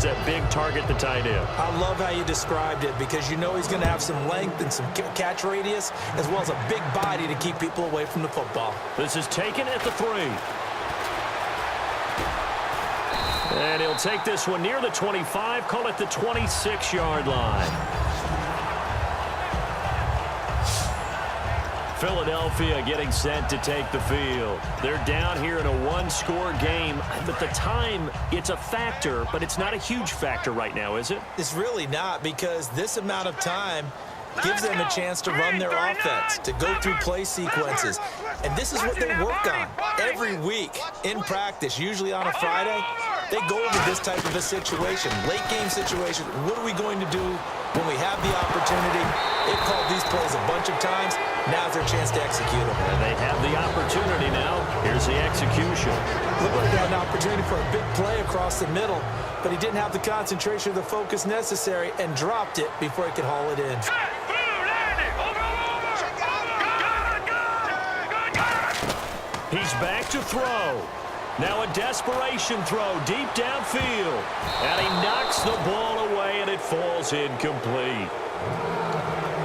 that big target, the tight end. I love how you described it because you know he's going to have some length and some catch radius as well as a big body to keep people away from the football. This is taken at the 3. And he'll take this one near the 25, call it the 26-yard line. Philadelphia getting set to take the field. They're down here in a one-score game, but the time, it's a factor, but it's not a huge factor right now, is it? It's really not, because this amount of time gives them a chance to run their offense, to go through play sequences. And this is what they work on every week in practice, usually on a Friday. They go over this type of a situation, late game situation. What are we going to do when we have the opportunity? They've called these plays a bunch of times. Now's their chance to execute them. And they have the opportunity now. Here's the execution. Looked like they had an opportunity for a big play across the middle, but he didn't have the concentration or the focus necessary and dropped it before he could haul it in. He's back to throw. Now a desperation throw deep downfield. And he knocks the ball away, and it falls incomplete.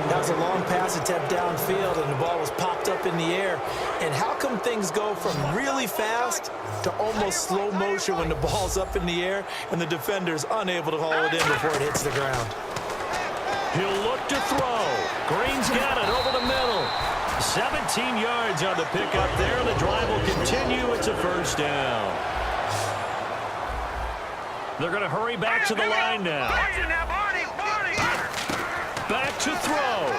That was a long pass attempt downfield, and the ball was popped up in the air. And how come things go from really fast to almost slow motion when the ball's up in the air and the defender's unable to haul it in before it hits the ground? He'll look to throw. Green's got it over the middle. 17 yards on the pickup there. The drive will continue. It's a first down. They're going to hurry back to the line now. Back to throw.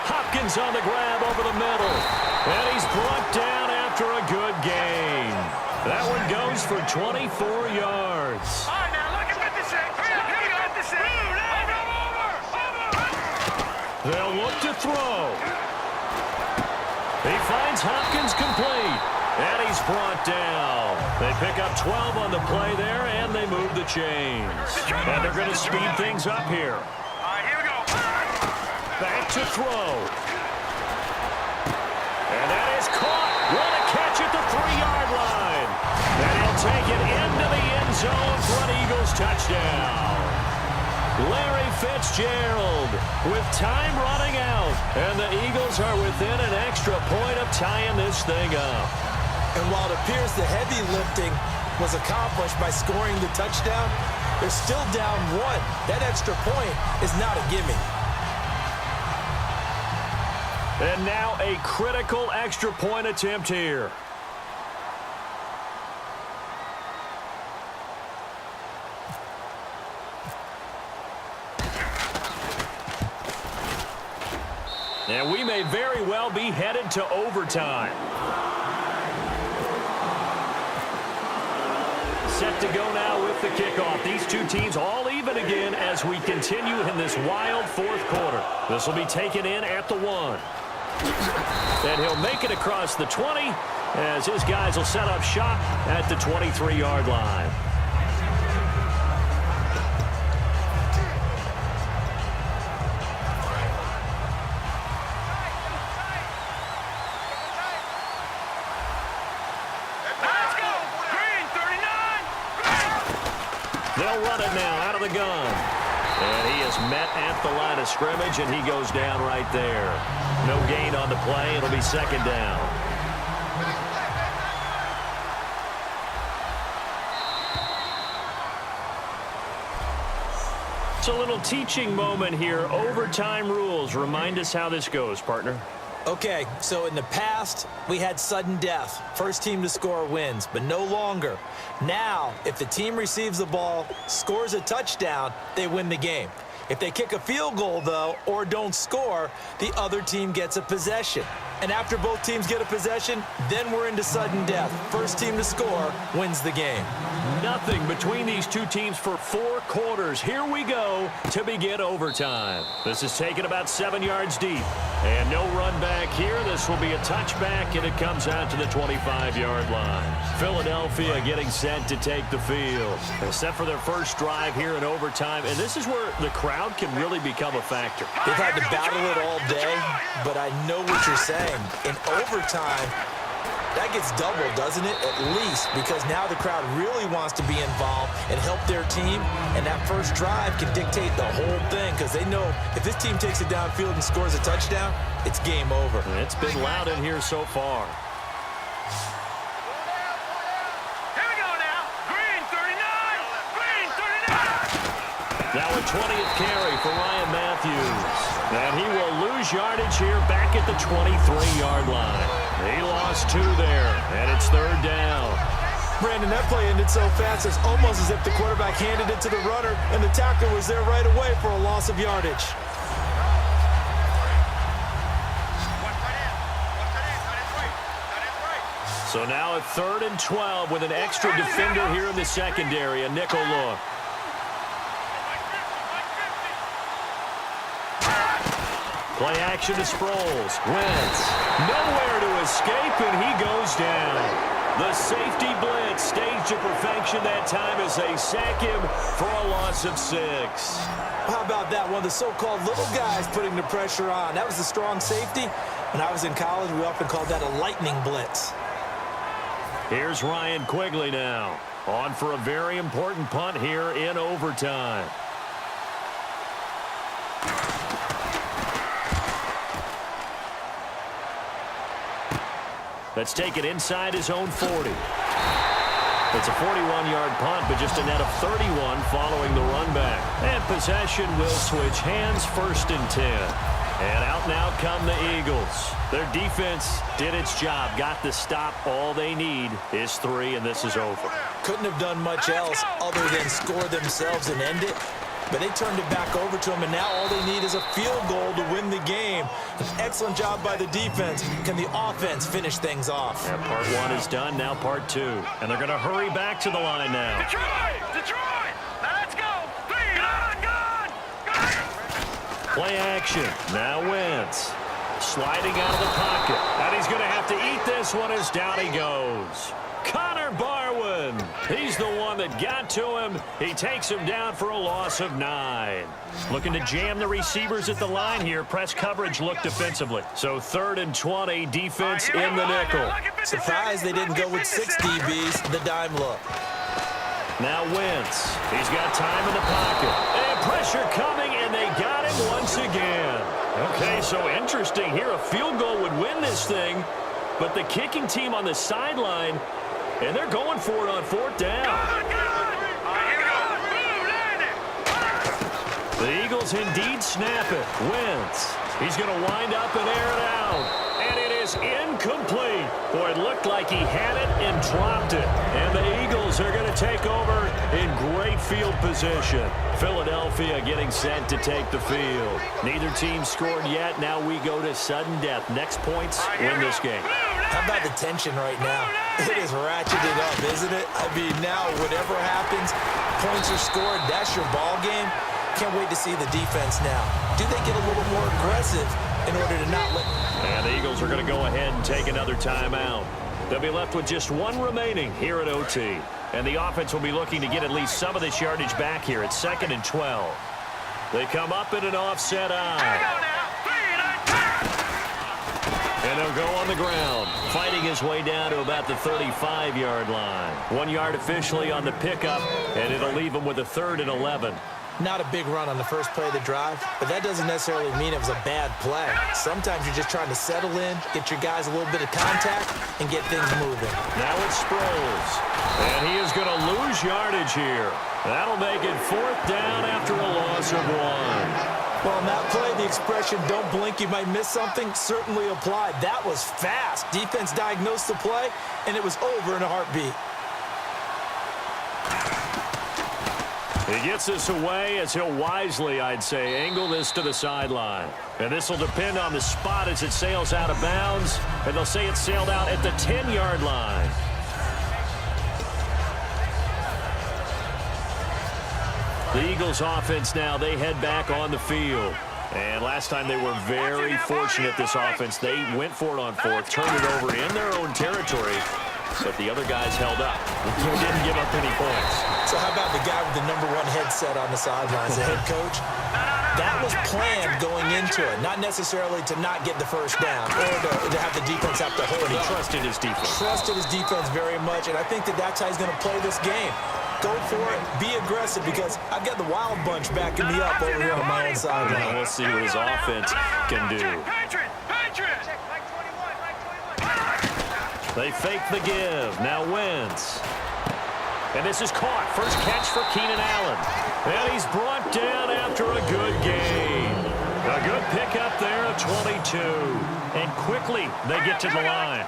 Hopkins on the grab over the middle. And he's brought down after a good gain. That one goes for 24 yards. They'll look to throw. He finds Hopkins complete. And he's brought down. They pick up 12 on the play there, and they move the chains. And they're going to speed things up here. All right, here we go. Back to throw. And that is caught. What a catch at the 3-yard line. And he'll take it into the end zone for an Eagles touchdown. Larry Fitzgerald with time running out. And the Eagles are within an extra point of tying this thing up. And while it appears the heavy lifting was accomplished by scoring the touchdown, they're still down 1. That extra point is not a gimme. And now a critical extra point attempt here. And we may very well be headed to overtime. Set to go now with the kickoff. These two teams all even again as we continue in this wild fourth quarter. This will be taken in at the 1. And he'll make it across the 20 as his guys will set up shop at the 23-yard line. They'll run it now out of the gun. And he is met at the line of scrimmage, and he goes down right there. No gain on the play. It'll be second down. It's a little teaching moment here. Overtime rules. Remind us how this goes, partner. Okay, so in the past, we had sudden death. First team to score wins, but no longer. Now, if the team receives the ball, scores a touchdown, they win the game. If they kick a field goal, though, or don't score, the other team gets a possession. And after both teams get a possession, then we're into sudden death. First team to score wins the game. Nothing between these two teams for 4 quarters. Here we go to begin overtime. This is taken about 7 yards deep. And no run back here. This will be a touchback, and it comes out to the 25-yard line. Philadelphia getting set to take the field. They're set for their first drive here in overtime, and this is where the crowd can really become a factor. They've had to battle it all day, but I know what you're saying. In overtime, That gets doubled, doesn't it? At least, because now the crowd really wants to be involved and help their team, and that first drive can dictate the whole thing because they know if this team takes it downfield and scores a touchdown, it's game over. And it's been loud in here so far. Here we go now. Green 39. Green 39. Now a 20th carry for Ryan Matthews. And he will lose yardage here back at the 23-yard line. He lost 2 there, and it's 3rd down. Brandon, that play ended so fast, it's almost as if the quarterback handed it to the runner, and the tackler was there right away for a loss of yardage. So now at 3rd and 12 with an extra defender here in the secondary, a nickel look. Play action to Sproles. Wentz. Nowhere to escape, and he goes down. The safety blitz staged to perfection that time as they sack him for a loss of 6. How about that? One of the so-called little guys putting the pressure on. That was the strong safety. When I was in college, we often called that a lightning blitz. Here's Ryan Quigley now. On for a very important punt here in overtime. That's taken inside his own 40. It's a 41-yard punt, but just a net of 31 following the run back. And possession will switch hands, 1st and 10. And out now come the Eagles. Their defense did its job, got the stop. All they need is 3, and this is over. Couldn't have done much else other than score themselves and end it. But they turned it back over to him, and now all they need is a field goal to win the game. An excellent job by the defense. Can the offense finish things off? Yeah, part 1 is done, now part 2. And they're going to hurry back to the line now. Detroit! Now let's go! Gone! Play action. Now Wentz. Sliding out of the pocket. And he's going to have to eat this one as down he goes. Connor Barwin. He's the one that got to him. He takes him down for a loss of 9. Looking to jam the receivers at the line here. Press coverage look defensively. So 3rd and 20, defense in the nickel. Surprised they didn't go with 6 DBs, the dime look. Now Wentz. He's got time in the pocket. And pressure coming, and they got him once again. Okay, so interesting here. A field goal would win this thing, but the kicking team on the sideline, and they're going for it on 4th down. The Eagles indeed snap it. Wentz. He's going to wind up and air it out. And it is incomplete. Boy, it looked like he had it and dropped it. And the Eagles are going to take over in great field position. Philadelphia getting set to take the field. Neither team scored yet. Now we go to sudden death. Next points win this game. How about the tension right now? It is ratcheted up, isn't it? I mean, now whatever happens, points are scored. That's your ball game. Can't wait to see the defense now. Do they get a little more aggressive in order to not let... And the Eagles are going to go ahead and take another timeout. They'll be left with just 1 remaining here at OT. And the offense will be looking to get at least some of this yardage back here at 2nd and 12. They come up in an offset eye. And he'll go on the ground, fighting his way down to about the 35-yard line. 1 yard officially on the pickup, and it'll leave him with a 3rd and 11. Not a big run on the first play of the drive, but that doesn't necessarily mean it was a bad play. Sometimes you're just trying to settle in, get your guys a little bit of contact, and get things moving. Now it's Sproles, and he is going to lose yardage here. That'll make it 4th down after a loss of 1. Well, on that play, the expression, don't blink, you might miss something, certainly applied. That was fast. Defense diagnosed the play, and it was over in a heartbeat. He gets this away as he'll wisely, I'd say, angle this to the sideline. And this will depend on the spot as it sails out of bounds. And they'll say it sailed out at the 10-yard line. The Eagles offense now, they head back on the field. And last time they were very fortunate, this offense. They went for it on 4th, turned it over in their own territory. But the other guys held up. They didn't give up any points. So how about the guy with the #1 headset on the sidelines, the head coach? That was planned going into it, not necessarily to not get the first down or to have the defense have to hold But he up. trusted his defense. Trusted his defense very much, and I think that's how he's going to play this game. Go for it. Be aggressive, because I've got the wild bunch backing me up over here on my own sideline. We'll see what his offense can do. They fake the give. Now Wentz. And this is caught. First catch for Keenan Allen. And he's brought down after a good gain. A good pickup there at 22. And quickly they get to the line.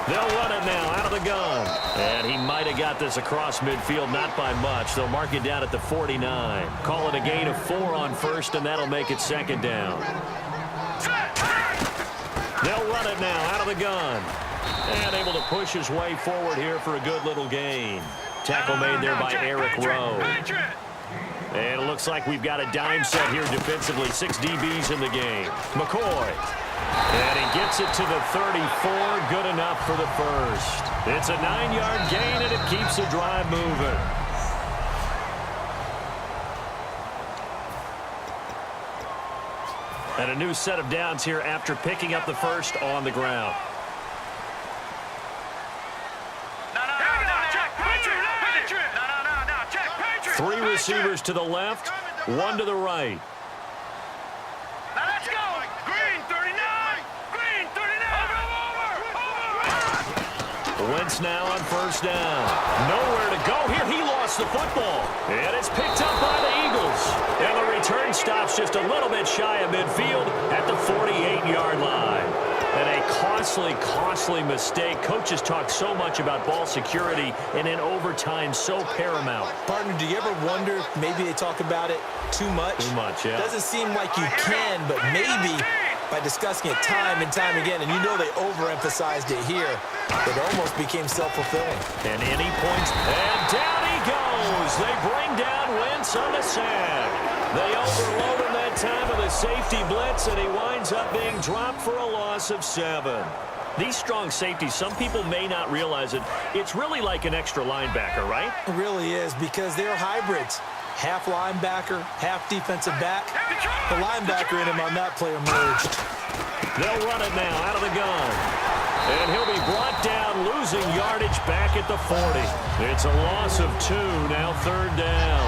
They'll run it now out of the gun. And he might have got this across midfield, not by much. They'll mark it down at the 49. Call it a gain of 4 on first, and that'll make it second down. They'll run it now out of the gun. And able to push his way forward here for a good little gain. Tackle made there by Eric Rowe. And it looks like we've got a dime set here defensively. 6 DBs in the game. McCoy. And he gets it to the 34. Good enough for the first. It's a 9-yard gain, and it keeps the drive moving. And a new set of downs here after picking up the first on the ground. Three receivers to the left, one to the right. Now let's go. Green 39. Green 39. Over. Wentz now on first down. Nowhere to go here. He lost the football. And it's picked up by the Eagles. And the return stops just a little bit shy of midfield at the 48-yard line. And a costly mistake. Coaches talk so much about ball security, and in overtime, so paramount. Partner, do you ever wonder, maybe they talk about it too much? Too much, yeah. Doesn't seem like you can, but maybe by discussing it time and time again, and you know they overemphasized it here, it almost became self-fulfilling. And any points, and down he goes. They bring down Wentz on the sack. They overload him that time with a safety blitz, and he winds up being dropped for a loss of 7. These strong safeties, some people may not realize it. It's really like an extra linebacker, right? It really is, because they're hybrids. Half linebacker, half defensive back. The linebacker in him on that play emerged. They'll run it now out of the gun. And he'll be brought down, losing yardage back at the 40. It's a loss of 2, now third down.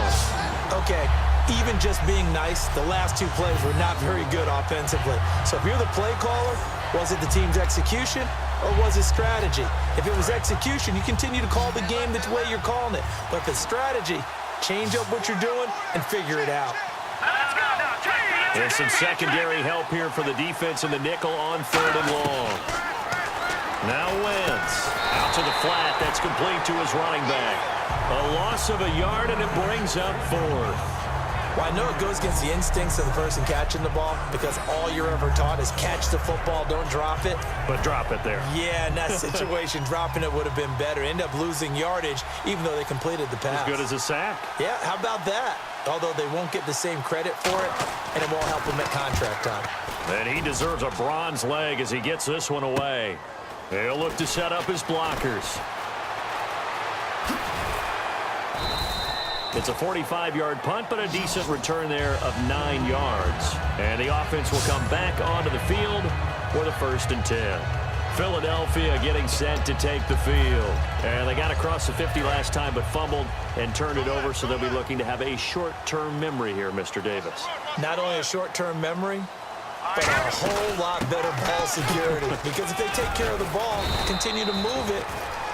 Okay, even just being nice, the last 2 plays were not very good offensively. So if you're the play caller, was it the team's execution or was it strategy? If it was execution, you continue to call the game the way you're calling it. But if it's strategy, change up what you're doing and figure it out. There's some secondary help here for the defense in the nickel on 3rd and long. Now Wentz out to the flat. That's complete to his running back. A loss of a yard, and it brings up 4th. Well, I know it goes against the instincts of the person catching the ball, because all you're ever taught is catch the football, don't drop it. But drop it there. Yeah, in that situation, dropping it would have been better. End up losing yardage, even though they completed the pass. As good as a sack. Yeah, how about that? Although they won't get the same credit for it, and it won't help him at contract time. And he deserves a bronze leg as he gets this one away. He'll look to set up his blockers. It's a 45-yard punt, but a decent return there of 9 yards. And the offense will come back onto the field for the 1st and 10. Philadelphia getting set to take the field. And they got across the 50 last time, but fumbled and turned it over, so they'll be looking to have a short-term memory here, Mr. Davis. Not only a short-term memory, but a whole lot better ball security. Because if they take care of the ball, continue to move it,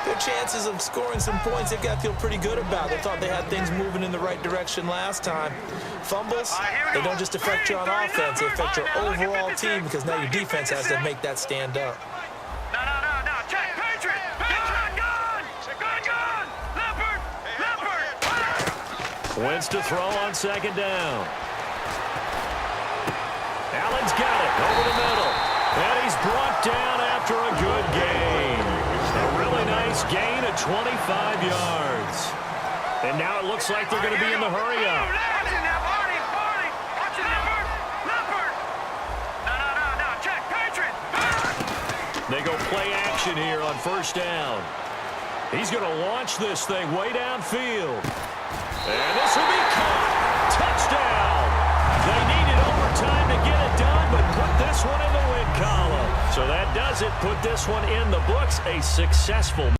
their chances of scoring some points, they've got to feel pretty good about. They thought they had things moving in the right direction last time. Fumbles, they don't just affect you on offense, they affect your overall team, because now your defense has to make that stand up. No. Check. Patriot. Gun. Leopard. Wentz to throw on 2nd down. Allen's got it over the middle. And he's brought down after a good gain. A really nice gain of 25 yards. And now it looks like they're going to be in the hurry-up. Watch it now, Barney. Watch it, Leopard. No. Check. Patriot. They go play action here on 1st down. He's going to launch this thing way downfield. And this will be caught. Touchdown. They needed overtime to get it done, but put this one in the win column. So that does it. Put this one in the books. A successful